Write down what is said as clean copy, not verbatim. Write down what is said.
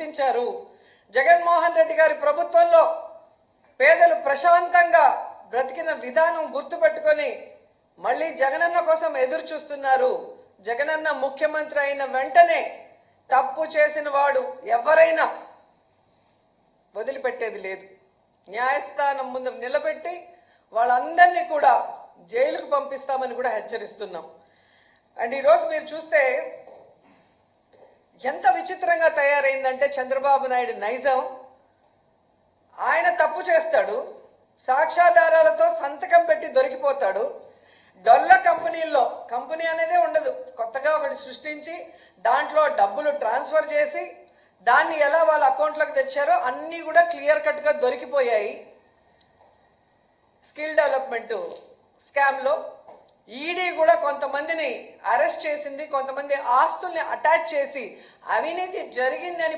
గుర్తించారు. జగన్మోహన్ రెడ్డి గారి ప్రభుత్వంలో పేదలు ప్రశాంతంగా బ్రతికిన విధానం గుర్తుపెట్టుకొని మళ్ళీ జగనన్న కోసం ఎదురు చూస్తున్నారు. జగనన్న ముఖ్యమంత్రి అయిన వెంటనే తప్పు చేసిన వాడు ఎవరైనా వదిలిపెట్టేది లేదు. న్యాయస్థానం ముందు నిలబెట్టి వాళ్ళందరినీ కూడా జైలుకు పంపిస్తామని కూడా హెచ్చరిస్తున్నాం. అండ్ ఈరోజు మీరు చూస్తే ఎంత విచిత్రంగా తయారైందంటే చంద్రబాబు నాయుడు నైజం. ఆయన తప్పు చేస్తాడు, సాక్ష్యాధారాలతో సంతకం పెట్టి దొరికిపోతాడు. డొల్ల కంపెనీల్లో కంపెనీ అనేదే ఉండదు, కొత్తగా ఒకటి సృష్టించి దాంట్లో డబ్బులు ట్రాన్స్ఫర్ చేసి దాన్ని ఎలా వాళ్ళ అకౌంట్లోకి తెచ్చారో అన్నీ కూడా క్లియర్ కట్గా దొరికిపోయాయి. స్కిల్ డెవలప్మెంట్ స్కామ్లో ఈడీ కూడా కొంతమందిని అరెస్ట్ చేసింది, కొంతమంది ఆస్తుల్ని అటాచ్ చేసి అవినీతి జరిగిందని